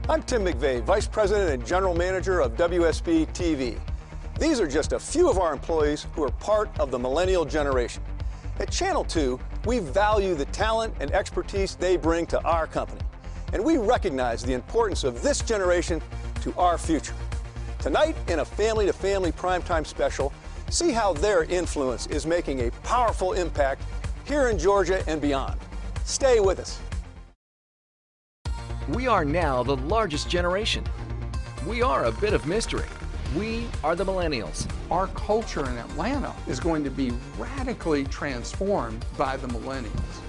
I'm Tim McVeigh, Vice President and General Manager of WSB-TV. These are just a few of our employees who are part of the millennial generation. At Channel 2, we value the talent and expertise they bring to our company, and we recognize the importance of this generation to our future. Tonight, in a family-to-family primetime special, see how their influence is making a powerful impact here in Georgia and beyond. Stay with us. We are now the largest generation. We are a bit of mystery. We are the Millennials. Our culture in Atlanta is going to be radically transformed by the Millennials.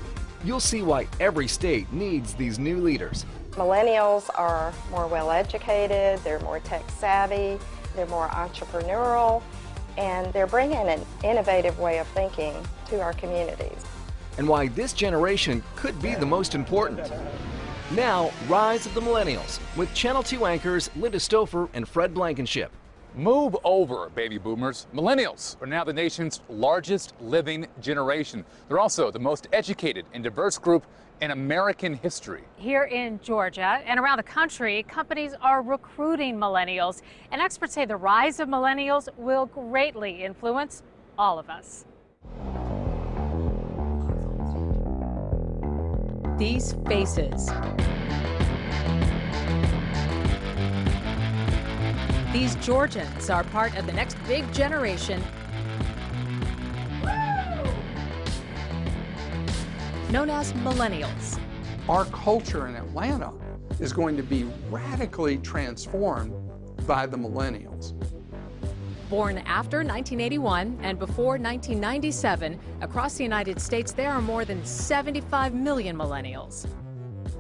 You'll see why every state needs these new leaders. Millennials are more well-educated, they're more tech-savvy, they're more entrepreneurial, and they're bringing an innovative way of thinking to our communities. And why this generation could be the most important. Now, Rise of the Millennials, with Channel 2 anchors Linda Stouffer and Fred Blankenship. Move over, baby boomers. Millennials are now the nation's largest living generation. They're also the most educated and diverse group in American history. Here in Georgia and around the country, companies are recruiting millennials, and experts say the rise of millennials will greatly influence all of us. These faces. These Georgians are part of the next big generation known as Millennials. Our culture in Atlanta is going to be radically transformed by the Millennials. Born after 1981 and before 1997, across the United States there are more than 75 million millennials.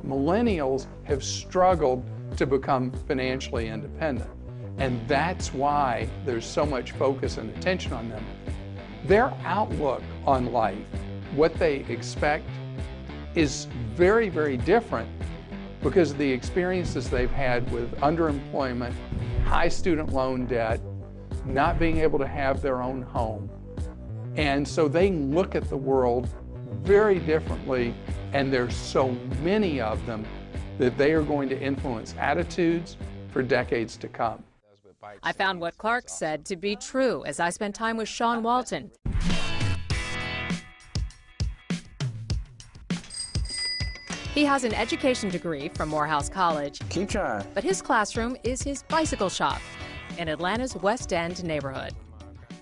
Millennials have struggled to become financially independent, and that's why there's so much focus and attention on them. Their outlook on life, what they expect, is very, very different because of the experiences they've had with underemployment, high student loan debt, not being able to have their own home. And so they look at the world very differently, and there's so many of them that they are going to influence attitudes for decades to come. I found what Clark said to be true as I spent time with Sean Walton. He has an education degree from Morehouse College. Keep trying. But his classroom is his bicycle shop in Atlanta's West End neighborhood.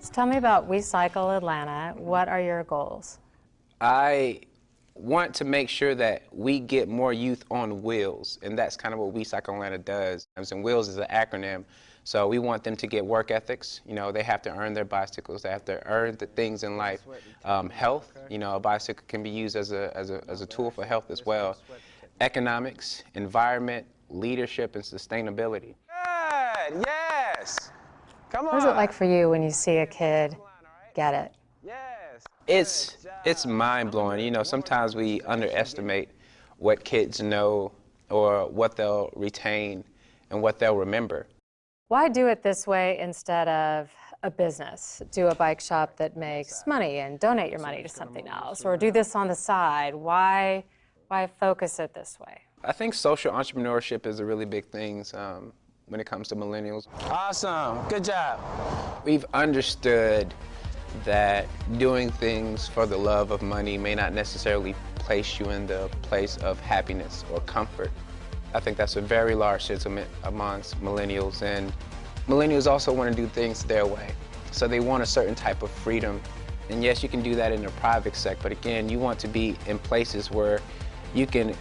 So tell me about We Cycle Atlanta. What are your goals? I want to make sure that we get more youth on wheels, and that's kind of what We Cycle Atlanta does. And wheels is an acronym, so we want them to get work ethics. You know, they have to earn their bicycles. They have to earn the things in life. Health, you know, a bicycle can be used as a tool for health as well. Economics, environment, leadership, and sustainability. Good, yes. Come on. What is it like for you when you see a kid get it? It's mind-blowing. You know, sometimes we underestimate what kids know or what they'll retain and what they'll remember. Why do it this way instead of a business? Do a bike shop that makes money and donate your money to something else, or do this on the side? Why focus it this way? I think social entrepreneurship is a really big thing when it comes to millennials. Awesome, good job. We've understood that doing things for the love of money may not necessarily place you in the place of happiness or comfort. I think that's a very large sentiment amongst millennials, and millennials also want to do things their way. So they want a certain type of freedom. And yes, you can do that in the private sector, but again, you want to be in places where you can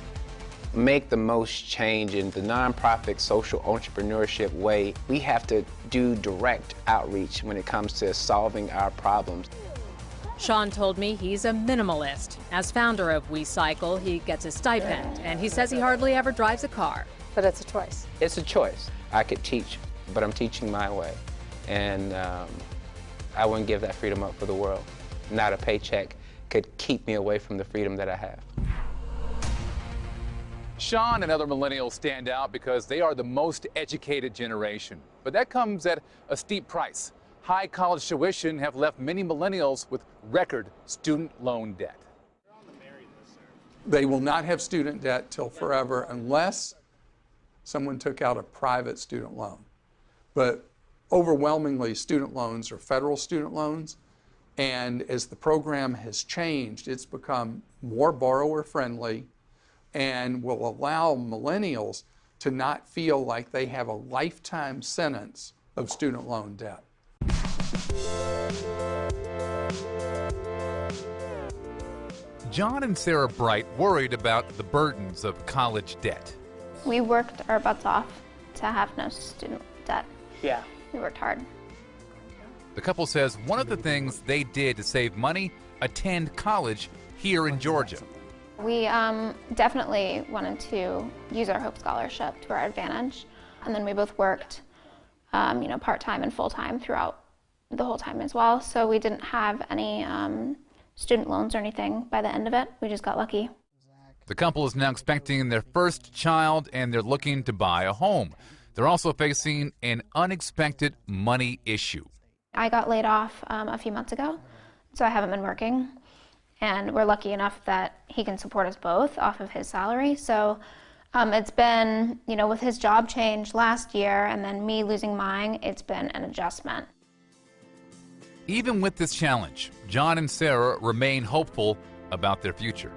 make the most change in the nonprofit social entrepreneurship way. We have to do direct outreach when it comes to solving our problems. Sean told me he's a minimalist. As founder of We Cycle, he gets a stipend, and he says he hardly ever drives a car. But it's a choice. It's a choice. I could teach, but I'm teaching my way. And I wouldn't give that freedom up for the world. Not a paycheck could keep me away from the freedom that I have. Sean and other millennials stand out because they are the most educated generation. But that comes at a steep price. High college tuition have left many millennials with record student loan debt. They will not have student debt till forever unless someone took out a private student loan. But overwhelmingly, student loans are federal student loans. And as the program has changed, it's become more borrower friendly and will allow millennials to not feel like they have a lifetime sentence of student loan debt. John and Sarah Bright worried about the burdens of college debt. We worked our butts off to have no student debt. Yeah. We worked hard. The couple says one of the things they did to save money, attend college here in Georgia. We definitely wanted to use our Hope Scholarship to our advantage. And then we both worked, part-time and full-time throughout the whole time as well. So we didn't have any student loans or anything by the end of it. We just got lucky. The couple is now expecting their first child and they're looking to buy a home. They're also facing an unexpected money issue. I got laid off a few months ago, so I haven't been working. And we're lucky enough that he can support us both off of his salary. So it's been, with his job change last year and then me losing mine, it's been an adjustment. Even with this challenge, John and Sarah remain hopeful about their future.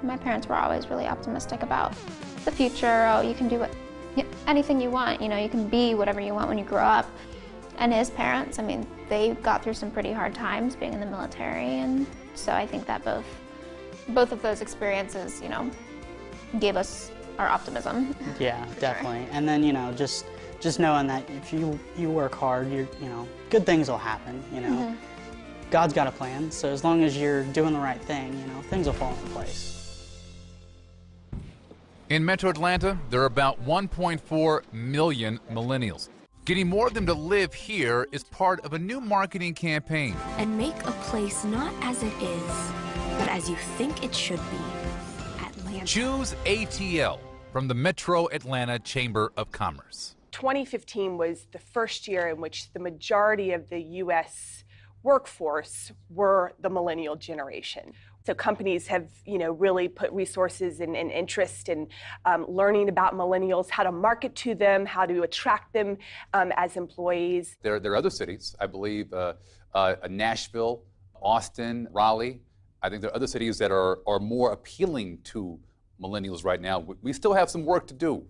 My parents were always really optimistic about the future. Oh, you can do anything you want. You can be whatever you want when you grow up. And his parents, they got through some pretty hard times being in the military, and so I think that both of those experiences, gave us our optimism. Yeah, definitely. Sure. And then, just knowing that if you work hard, good things will happen. Mm-hmm. God's got a plan, so as long as you're doing the right thing, things will fall into place. In Metro Atlanta, there are about 1.4 million millennials. Getting more of them to live here is part of a new marketing campaign. And make a place not as it is, but as you think it should be. Atlanta. ChooseATL from the Metro Atlanta Chamber of Commerce. 2015 was the first year in which the majority of the U.S. workforce were the millennial generation. So companies have, really put resources and interest in learning about millennials, how to market to them, how to attract them as employees. There are other cities, I believe, Nashville, Austin, Raleigh. I think there are other cities that are more appealing to millennials right now. We still have some work to do.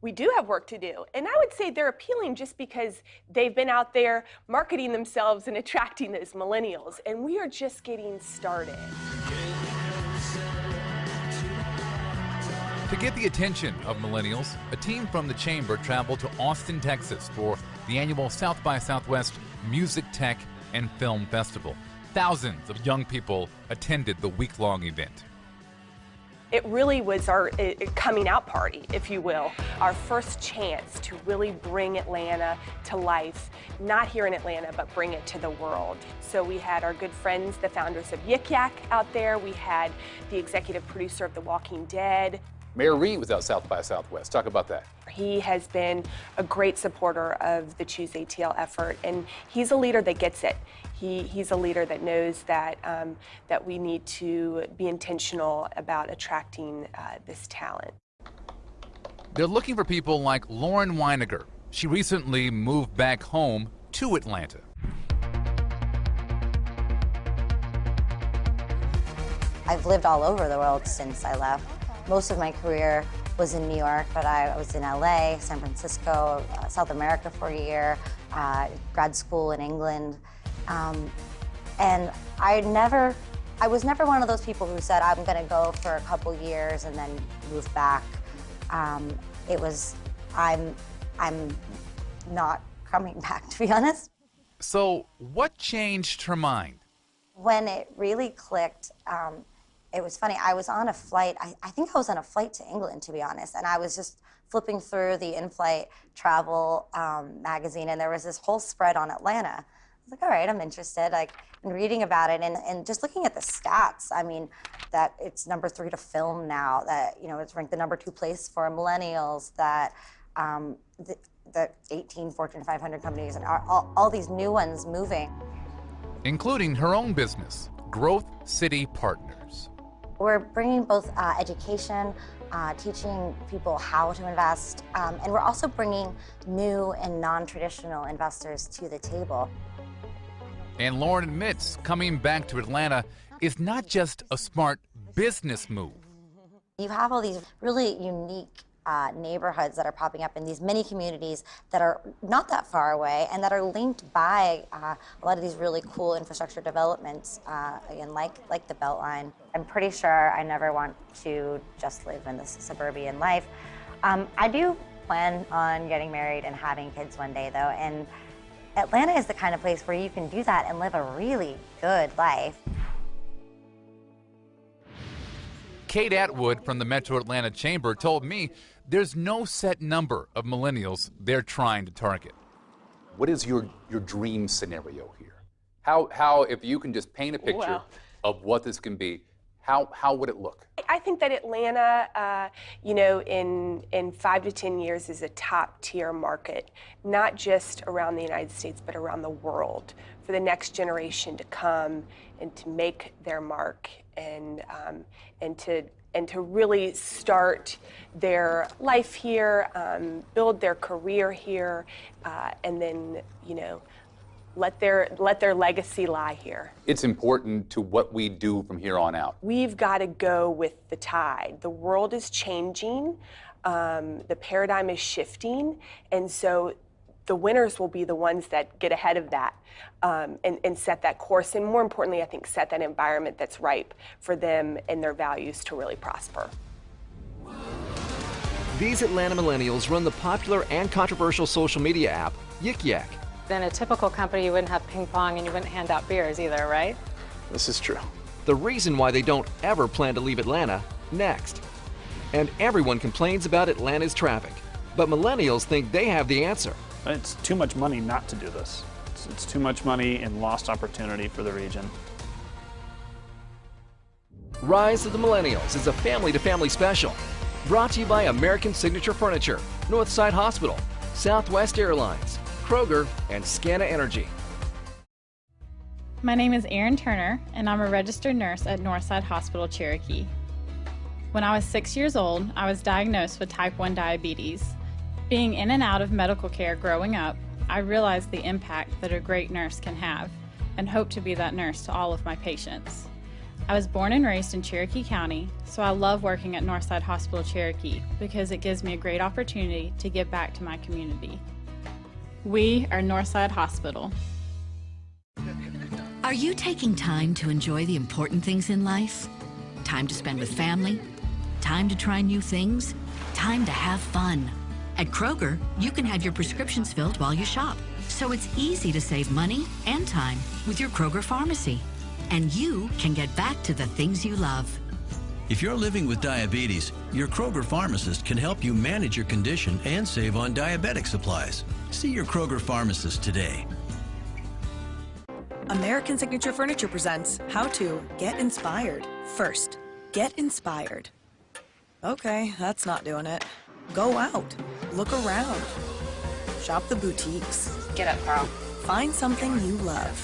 We do have work to do. And I would say they're appealing just because they've been out there marketing themselves and attracting those millennials. And we are just getting started. To get the attention of millennials, a team from the Chamber traveled to Austin, Texas for the annual South by Southwest Music, Tech, and Film Festival. Thousands of young people attended the week-long event. It really was our coming out party, if you will, our first chance to really bring Atlanta to life, not here in Atlanta, but bring it to the world. So we had our good friends, the founders of Yik Yak out there. We had the executive producer of The Walking Dead. Mayor Reed was out South by Southwest. Talk about that. He has been a great supporter of the ChooseATL effort, and he's a leader that gets it. He's a leader that knows that that we need to be intentional about attracting this talent. They're looking for people like Lauren Weiniger. She recently moved back home to Atlanta. I've lived all over the world since I left. Most of my career was in New York, but I was in LA, San Francisco, South America for a year, grad school in England. And I was never one of those people who said, I'm gonna go for a couple years and then move back. It was, I'm not coming back, to be honest. So what changed her mind? When it really clicked, it was funny. I was on a flight, I think I was on a flight to England, to be honest, and I was just flipping through the in-flight travel magazine, and there was this whole spread on Atlanta. I was like, all right, I'm interested. And reading about it and just looking at the stats, that it's #3 to film now, that it's ranked the #2 place for millennials, that the 18 Fortune 500 companies and all these new ones moving. Including her own business, Growth City Partners. We're bringing both education, teaching people how to invest, and we're also bringing new and non-traditional investors to the table. And Lauren admits coming back to Atlanta is not just a smart business move. You have all these really unique neighborhoods that are popping up in these mini communities that are not that far away and that are linked by a lot of these really cool infrastructure developments, again, like the Beltline. I'm pretty sure I never want to just live in this suburban life. I do plan on getting married and having kids one day, though, and Atlanta is the kind of place where you can do that and live a really good life. Kate Atwood from the Metro Atlanta Chamber told me there's no set number of millennials they're trying to target. What is your dream scenario here? How if you can just paint a picture of what this can be, how would it look? I think that Atlanta, you know, in 5 to 10 years is a top tier market, not just around the United States, but around the world, for the next generation to come and to make their mark and to really start their life here, build their career here, and then, you know, let their legacy lie here. It's important to what we do from here on out. We've got to go with the tide. The world is changing, the paradigm is shifting, and so the winners will be the ones that get ahead of that and set that course, and more importantly, I think, set that environment that's ripe for them and their values to really prosper. These Atlanta millennials run the popular and controversial social media app, Yik Yak. In a typical company, you wouldn't have ping pong and you wouldn't hand out beers either, right? This is true. The reason why they don't ever plan to leave Atlanta, next. And everyone complains about Atlanta's traffic, but millennials think they have the answer. It's too much money not to do this. It's too much money and lost opportunity for the region. Rise of the Millennials is a family-to-family special, brought to you by American Signature Furniture, Northside Hospital, Southwest Airlines, Kroger, and Scana Energy. My name is Erin Turner, and I'm a registered nurse at Northside Hospital, Cherokee. When I was 6 years old, I was diagnosed with type 1 diabetes. Being in and out of medical care growing up, I realized the impact that a great nurse can have, and hope to be that nurse to all of my patients. I was born and raised in Cherokee County, so I love working at Northside Hospital, Cherokee, because it gives me a great opportunity to give back to my community. We are Northside Hospital. Are you taking time to enjoy the important things in life? Time to spend with family? Time to try new things? Time to have fun? At Kroger, you can have your prescriptions filled while you shop. So it's easy to save money and time with your Kroger pharmacy. And you can get back to the things you love. If you're living with diabetes, your Kroger pharmacist can help you manage your condition and save on diabetic supplies. See your Kroger pharmacist today. American Signature Furniture presents How to Get Inspired. First, get inspired. Okay, that's not doing it. Go out. Look around. Shop the boutiques. Get up, Carl. Find something you love.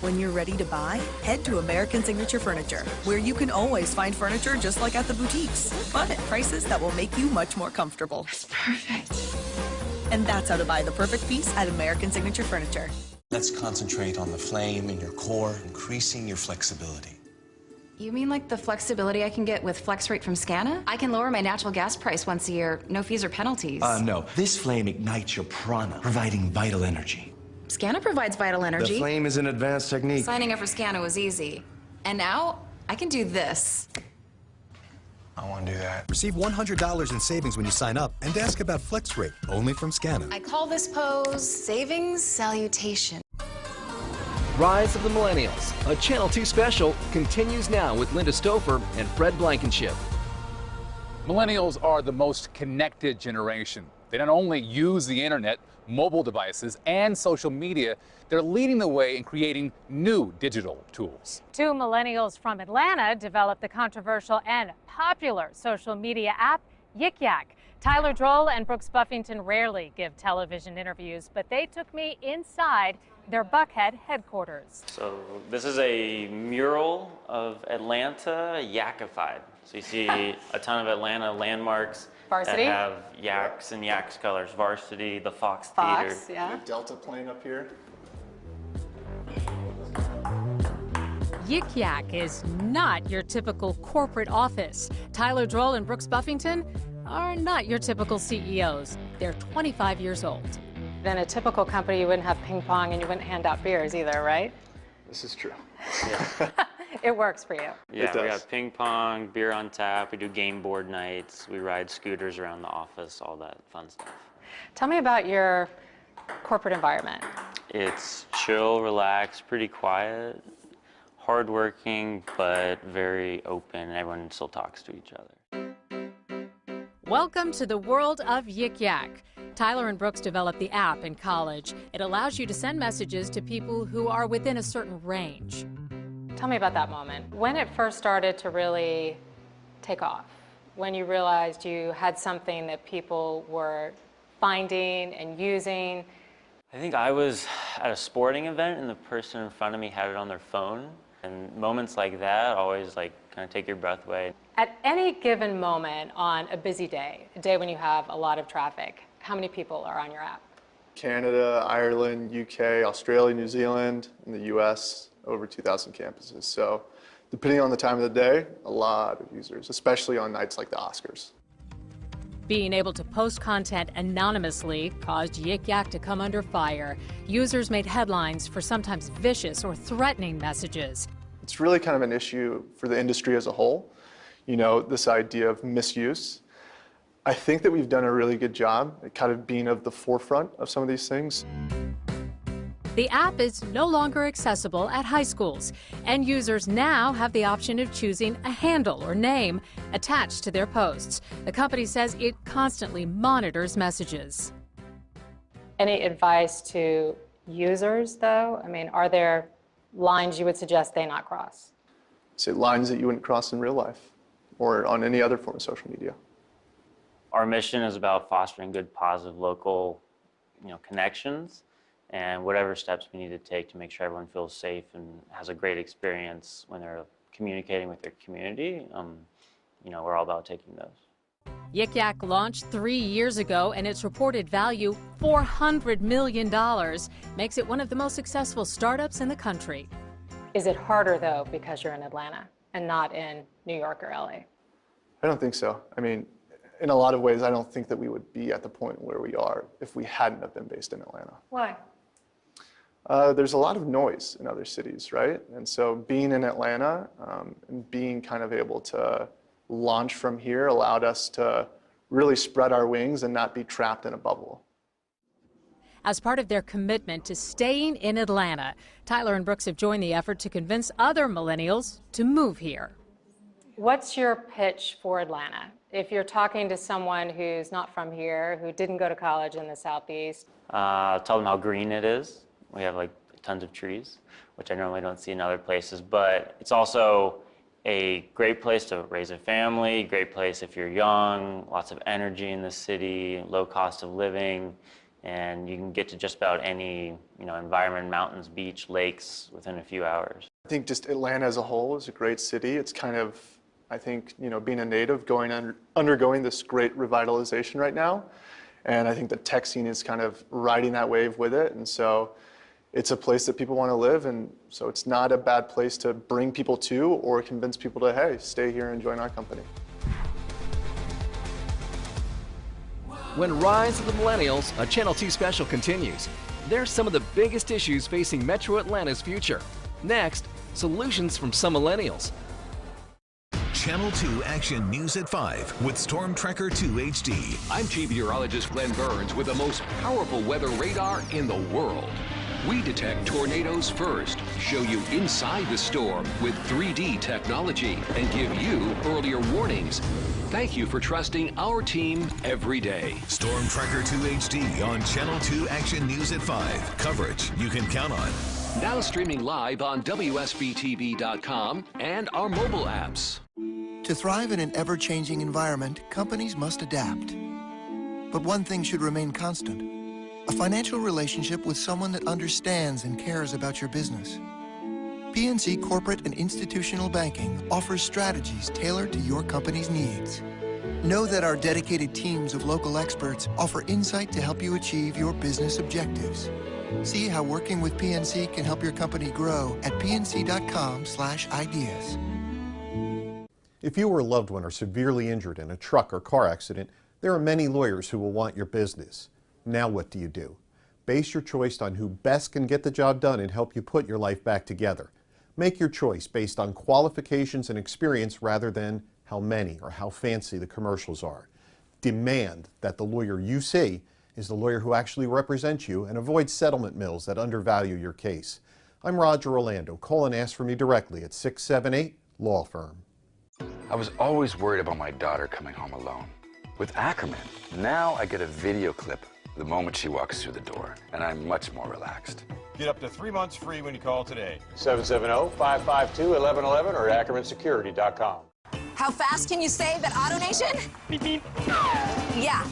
When you're ready to buy, head to American Signature Furniture, where you can always find furniture just like at the boutiques, but at prices that will make you much more comfortable. That's perfect. And that's how to buy the perfect piece at American Signature Furniture. Let's concentrate on the flame in your core, increasing your flexibility. You mean like the flexibility I can get with FlexRate from Scana? I can lower my natural gas price once a year, no fees or penalties. No. This flame ignites your prana, providing vital energy. Scana provides vital energy. The flame is an advanced technique. Signing up for Scana was easy. And now, I can do this. I want to do that. Receive $100 in savings when you sign up and ask about FlexRate, only from Scana. I call this pose Savings Salutation. Rise of the Millennials, a Channel 2 special, continues now with Linda Stouffer and Fred Blankenship. Millennials are the most connected generation. They not only use the internet, mobile devices, and social media, they're leading the way in creating new digital tools. Two millennials from Atlanta developed the controversial and popular social media app, Yik Yak. Tyler Droll and Brooks Buffington rarely give television interviews, but they took me inside their Buckhead headquarters. So this is a mural of Atlanta yakified. So you see a ton of Atlanta landmarks Varsity? that have yaks and yaks colors. Varsity, the Fox Fox, Theater. yeah. Delta plane up here. Yik Yak is not your typical corporate office. Tyler Droll and Brooks Buffington are not your typical CEOs. They're 25 years old. In a typical company, you wouldn't have ping pong and you wouldn't hand out beers either, right? This is true. Yeah, It works for you. yeah, we got ping pong, beer on tap, we do game board nights, we ride scooters around the office, all that fun stuff. Tell me about your corporate environment. It's chill, relaxed, pretty quiet, hardworking, but very open, and everyone still talks to each other. Welcome to the world of Yik Yak. Tyler and Brooks developed the app in college. It allows you to send messages to people who are within a certain range. Tell me about that moment. When it first started to really take off, when you realized you had something that people were finding and using. I think I was at a sporting event and the person in front of me had it on their phone. And moments like that always kind of take your breath away. At any given moment on a busy day, a day when you have a lot of traffic, how many people are on your app? Canada, Ireland, UK, Australia, New Zealand, and the US, over 2,000 campuses. So depending on the time of the day, a lot of users, especially on nights like the Oscars. Being able to post content anonymously caused Yik Yak to come under fire. Users made headlines for sometimes vicious or threatening messages. It's really kind of an issue for the industry as a whole, you know, this idea of misuse. I think that we've done a really good job at kind of being at the forefront of some of these things. The app is no longer accessible at high schools, and users now have the option of choosing a handle or name attached to their posts. The company says it constantly monitors messages. Any advice to users, though? I mean, are there lines you would suggest they not cross? Say lines that you wouldn't cross in real life or on any other form of social media. Our mission is about fostering good, positive, local, connections, and whatever steps we need to take to make sure everyone feels safe and has a great experience when they're communicating with their community. We're all about taking those. Yik Yak launched 3 years ago, and its reported value, $400 million, makes it one of the most successful startups in the country. Is it harder, though, because you're in Atlanta and not in New York or LA? I don't think so. I mean, in a lot of ways, I don't think that we would be at the point where we are if we hadn't have been based in Atlanta. Why? There's a lot of noise in other cities, right? And so being in Atlanta and being kind of able to launch from here allowed us to really spread our wings and not be trapped in a bubble. As part of their commitment to staying in Atlanta, Tyler and Brooks have joined the effort to convince other millennials to move here. What's your pitch for Atlanta? If you're talking to someone who's not from here, who didn't go to college in the Southeast. Tell them how green it is. We have tons of trees, which I normally don't see in other places, but it's also a great place to raise a family, great place if you're young, lots of energy in the city, low cost of living, and you can get to just about any environment, mountains, beach, lakes within a few hours. I think just Atlanta as a whole is a great city. It's kind of, I think, being a native, undergoing this great revitalization right now. And I think the tech scene is kind of riding that wave with it. And so it's a place that people want to live. And so it's not a bad place to bring people to or convince people to, hey, stay here and join our company. When Rise of the Millennials, a Channel 2 special continues, there's some of the biggest issues facing Metro Atlanta's future. Next, solutions from some millennials. Channel 2 Action News at 5 with Storm Tracker 2 HD. I'm Chief Meteorologist Glenn Burns with the most powerful weather radar in the world. We detect tornadoes first, show you inside the storm with 3D technology, and give you earlier warnings. Thank you for trusting our team every day. Storm Tracker 2 HD on Channel 2 Action News at 5. Coverage you can count on. Now streaming live on WSB-TV.com and our mobile apps. To thrive in an ever-changing environment, companies must adapt. But one thing should remain constant: a financial relationship with someone that understands and cares about your business. PNC Corporate and Institutional Banking offers strategies tailored to your company's needs. Know that our dedicated teams of local experts offer insight to help you achieve your business objectives. See how working with PNC can help your company grow at pnc.com/ideas. If you or a loved one are severely injured in a truck or car accident, there are many lawyers who will want your business. Now what do you do? Base your choice on who best can get the job done and help you put your life back together. Make your choice based on qualifications and experience rather than how many or how fancy the commercials are. Demand that the lawyer you see is the lawyer who actually represents you and avoid settlement mills that undervalue your case. I'm Roger Orlando. Call and ask for me directly at 678 Law Firm. I was always worried about my daughter coming home alone. With Ackerman, now I get a video clip the moment she walks through the door, and I'm much more relaxed. Get up to 3 months free when you call today. 770-552-1111 or AckermanSecurity.com. How fast can you save at AutoNation? Beep, beep. Yeah,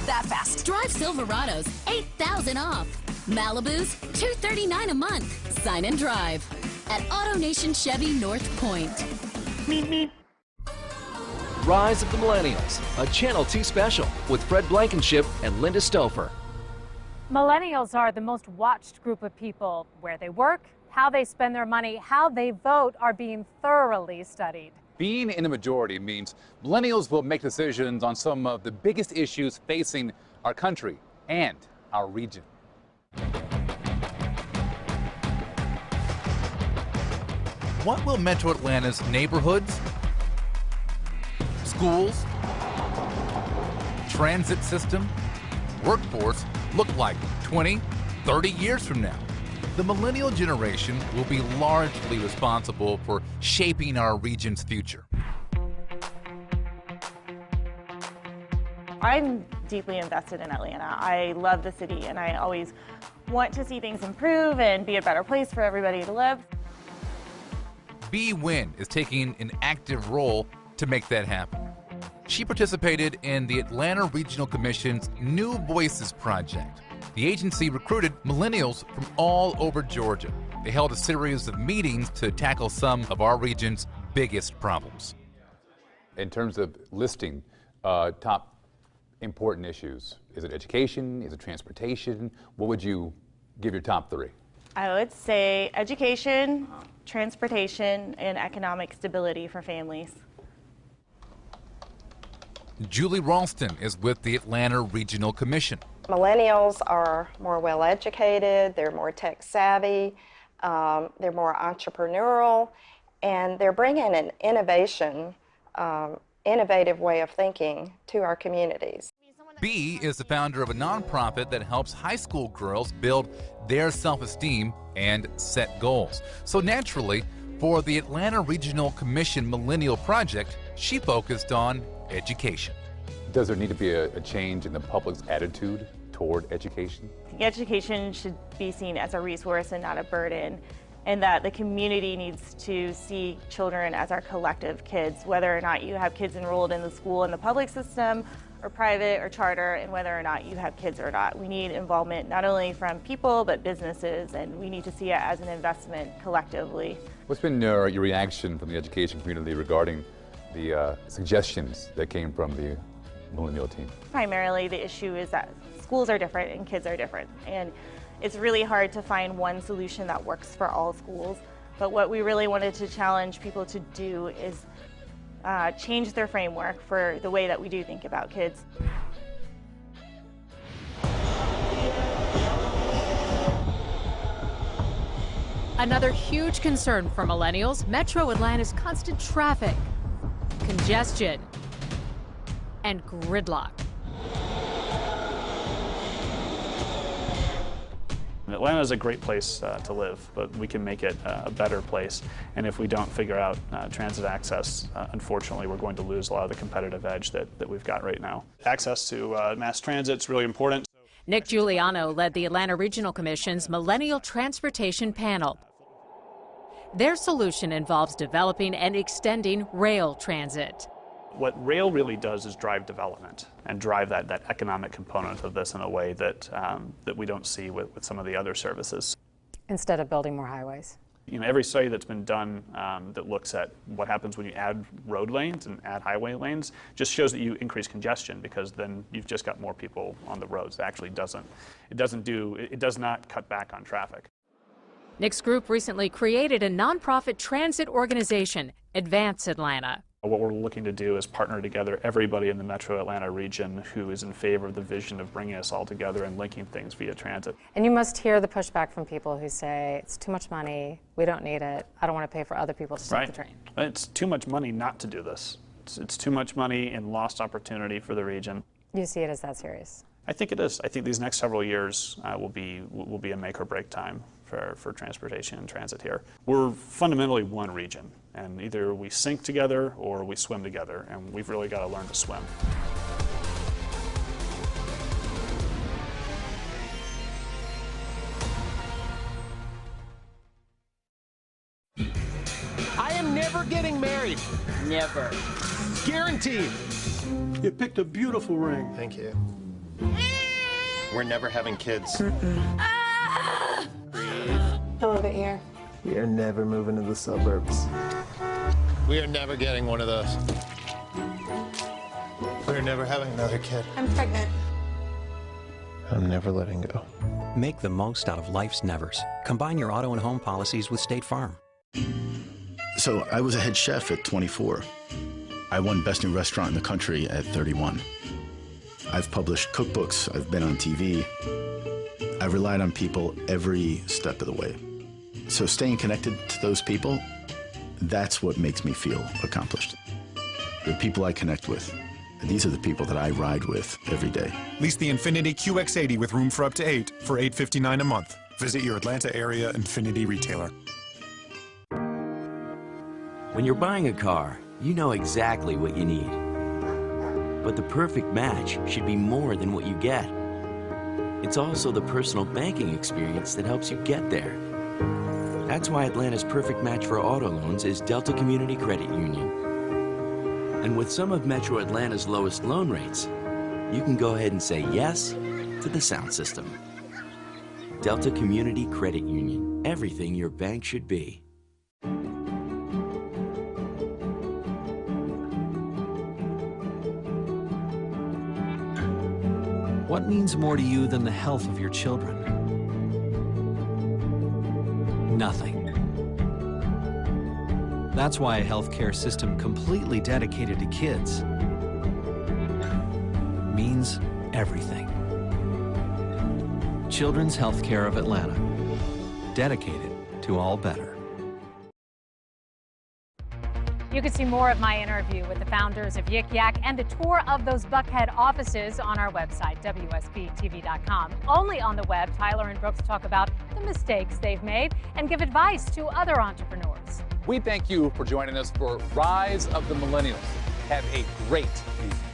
that fast. Drive Silverados, $8,000 off. Malibus, $239 a month. Sign and drive at AutoNation Chevy North Point. Meep, meep. Rise of the Millennials, a Channel 2 special with Fred Blankenship and Linda Stouffer. Millennials are the most watched group of people. Where they work, how they spend their money, how they vote are being thoroughly studied. Being in the majority means millennials will make decisions on some of the biggest issues facing our country and our region. What will Metro Atlanta's neighborhoods, schools, transit system, workforce look like 20, 30 years from now? The millennial generation will be largely responsible for shaping our region's future. I'm deeply invested in Atlanta. I love the city and I always want to see things improve and be a better place for everybody to live. Bee Nguyen is taking an active role to make that happen. She participated in the Atlanta Regional Commission's New Voices project. The agency recruited millennials from all over Georgia. They held a series of meetings to tackle some of our region's biggest problems. In terms of listing top important issues, is it education? Is it transportation? What would you give your top three? I would say education, transportation, and economic stability for families. Julie Ralston is with the Atlanta Regional Commission. Millennials are more well educated, they're more tech savvy, they're more entrepreneurial, and they're bringing an innovative way of thinking to our communities. B is the founder of a nonprofit that helps high school girls build their self-esteem and set goals. So naturally, for the Atlanta Regional Commission Millennial Project, she focused on education. Does there need to be a change in the public's attitude toward education? Education should be seen as a resource and not a burden, and that the community needs to see children as our collective kids, whether or not you have kids enrolled in the school in the public system or private or charter, and whether or not you have kids or not. We need involvement not only from people but businesses, and we need to see it as an investment collectively. What's been your reaction from the education community regarding the suggestions that came from the millennial team? Primarily the issue is that schools are different and kids are different, and it's really hard to find one solution that works for all schools. But what we really wanted to challenge people to do is change their framework for the way that we do think about kids. Another huge concern for millennials, Metro Atlanta's constant traffic, congestion, and gridlock. Atlanta is a great place to live, but we can make it a better place. And if we don't figure out transit access, unfortunately, we're going to lose a lot of the competitive edge that we've got right now. Access to mass transit is really important. Nick Giuliano led the Atlanta Regional Commission's Millennial Transportation Panel. Their solution involves developing and extending rail transit. What rail really does is drive development and drive that economic component of this in a way that, that we don't see with some of the other services. Instead of building more highways. You know, every study that's been done that looks at what happens when you add road lanes and add highway lanes just shows that you increase congestion, because then you've just got more people on the roads. It actually does not cut back on traffic. Nick's group recently created a nonprofit transit organization, Advance Atlanta. What we're looking to do is partner together everybody in the metro Atlanta region who is in favor of the vision of bringing us all together and linking things via transit. And you must hear the pushback from people who say, it's too much money, we don't need it, I don't want to pay for other people to take the train. It's too much money not to do this. It's too much money and lost opportunity for the region. You see it as that serious? I think it is. I think these next several years will be a make or break time for transportation and transit here. We're fundamentally one region, and either we sink together or we swim together, and we've really got to learn to swim. I am never getting married. Never. Guaranteed. You picked a beautiful ring. Thank you. We're never having kids. I love it here. We are never moving to the suburbs. We are never getting one of those. We're never having another kid. I'm pregnant. I'm never letting go. Make the most out of life's nevers. Combine your auto and home policies with State Farm. So I was a head chef at 24. I won Best New Restaurant in the Country at 31. I've published cookbooks, I've been on TV. I've relied on people every step of the way. So staying connected to those people, that's what makes me feel accomplished. The people I connect with, these are the people that I ride with every day. Lease the Infiniti QX80 with room for up to 8 for $859 a month. Visit your Atlanta area Infiniti retailer. When you're buying a car, you know exactly what you need. But the perfect match should be more than what you get. It's also the personal banking experience that helps you get there. That's why Atlanta's perfect match for auto loans is Delta Community Credit Union. And with some of Metro Atlanta's lowest loan rates, you can go ahead and say yes to the sound system. Delta Community Credit Union, everything your bank should be. What means more to you than the health of your children? Nothing. That's why a healthcare system completely dedicated to kids means everything. Children's Healthcare of Atlanta, dedicated to all better. You can see more of my interview with the founders of Yik Yak and the tour of those Buckhead offices on our website, WSB-TV.com. Only on the web, Tyler and Brooks talk about the mistakes they've made and give advice to other entrepreneurs. We thank you for joining us for Rise of the Millennials. Have a great evening.